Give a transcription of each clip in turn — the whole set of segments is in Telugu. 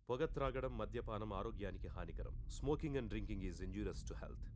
పొగ త్రాగడం, మద్యపానం ఆరోగ్యానికి హానికరం. Smoking and drinking is injurious to health.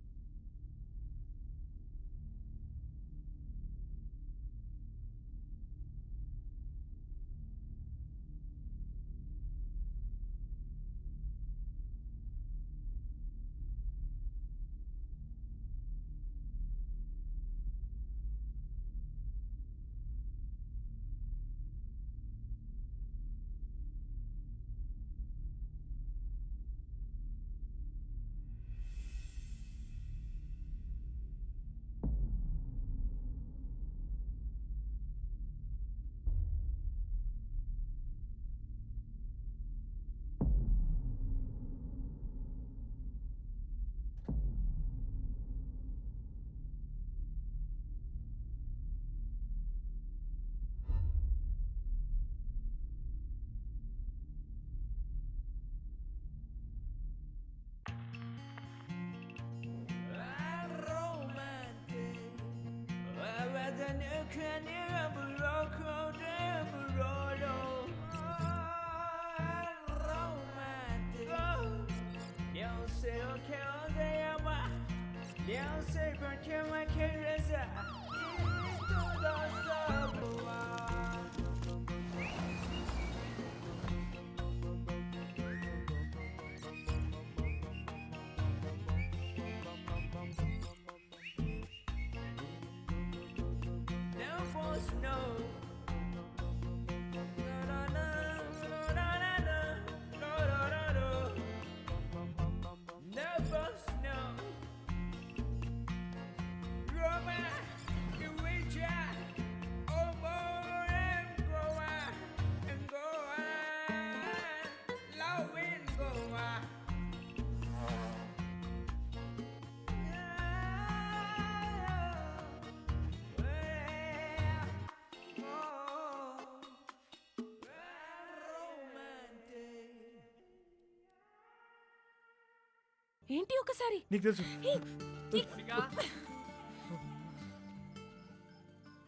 ఏంటి ఒకసారి నీకు తెలుసు.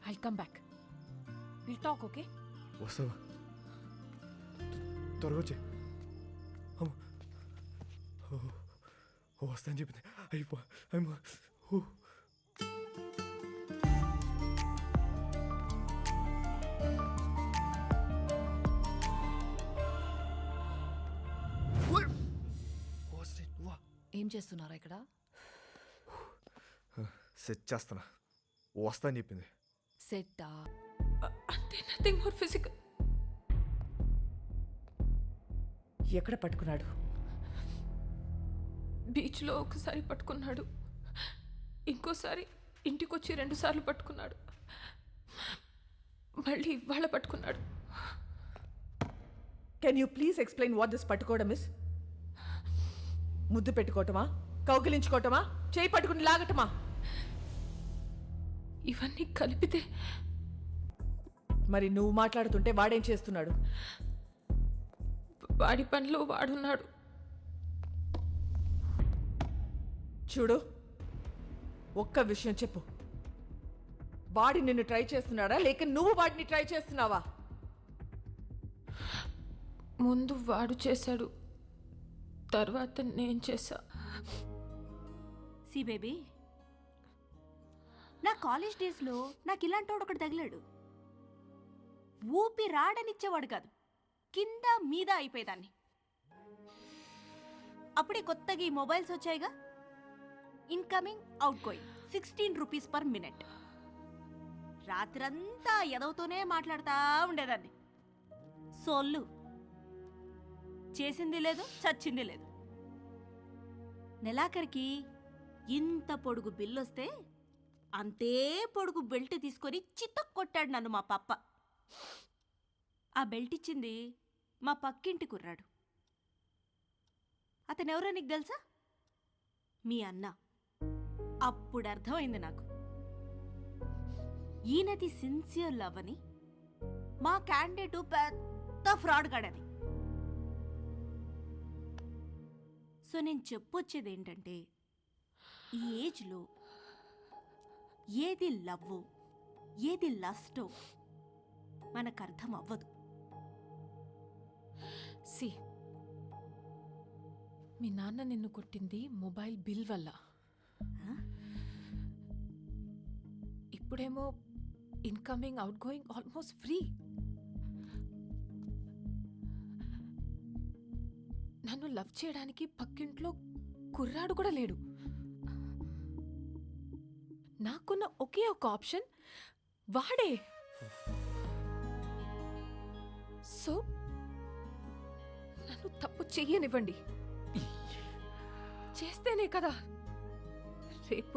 I'll come back, will talk. Okay, వస్తావా? త్వరగా వచ్చే. వస్తా అని చెప్పింది. అయిపో ఏం చేస్తున్నారా ఇక్కడ? సెట్ చేస్తానా. వస్తా అని చెప్పింది. సెట్టా? అంటే నథింగ్ మోర్ ఫిజికల్. ఎక్కడ పట్టుకున్నాడు? బీచ్లో ఒకసారి పట్టుకున్నాడు, ఇంకోసారి ఇంటికొచ్చి 2 సార్లు పట్టుకున్నాడు, మళ్ళీ ఇవాళ పట్టుకున్నాడు. Can you please explain what this పట్టుకోవడం ఇస్? ముద్దు పెట్టుకోవటమా, కౌగిలించుకోవటమా, చేయి పట్టుకుని లాగటమా? ఇవన్నీ కలిపితే. మరి నువ్వు మాట్లాడుతుంటే వాడేం చేస్తున్నాడు? వాడి పనిలో వాడున్నాడు. చూడు, ఒక్క విషయం చెప్పు. వాడి నిన్ను ట్రై చేస్తున్నాడా, లేక నువ్వు వాడిని ట్రై చేస్తున్నావా? ముందు వాడు చేశాడు, తర్వాత నేను చేశా. సి బేబీ, నా కాలేజ్ డేస్లో నాకు ఇలాంటోడు ఒకటి తగిలాడు. ఊపి రాడనిచ్చేవాడు కాదు, కింద మీద అయిపోయేదాన్ని. అప్పుడే కొత్తగా ఈ మొబైల్స్ వచ్చాయిగా, incoming out going 16 rupees per minute. రాత్రంతా ఎదవుతూనే మాట్లాడుతూ ఉండేదాన్ని. సొల్లు చేసింది లేదు, చచ్చింది లేదు. నెలాఖరికి ఇంత పొడుగు బిల్లొస్తే అంతే పొడుగు బెల్ట్ తీసుకొని చితక్ కొట్టాడు నన్ను మా పప్ప. ఆ బెల్ట్ ఇచ్చింది మా పక్కింటి కుర్రాడు. అతనెవరో నీకు తెలుసా? మీ అన్న. అప్పుడు అర్థమైంది నాకు, ఈయనది సిన్సియర్ లవ్ అని, మా క్యాండిడేటు పెద్ద ఫ్రాడ్ గాడని. సో నేను చెప్పొచ్చేది ఏంటంటే, ఈ ఏజ్లో ఏది లవ్వో ఏది లస్టో మనకు అర్థం అవ్వదు. సి, మీ నాన్న నిన్ను కొట్టింది మొబైల్ బిల్ వల్ల. ఇప్పుడేమో incoming out going almost free. నన్ను లవ్ చేయడానికి పక్కింట్లో కుర్రాడు కూడా లేడు. నాకున్న ఒకే ఒక ఆప్షన్ వాడే. సో నన్ను తప్పు చెయ్యనివ్వండి. చేస్తేనే కదా రేపు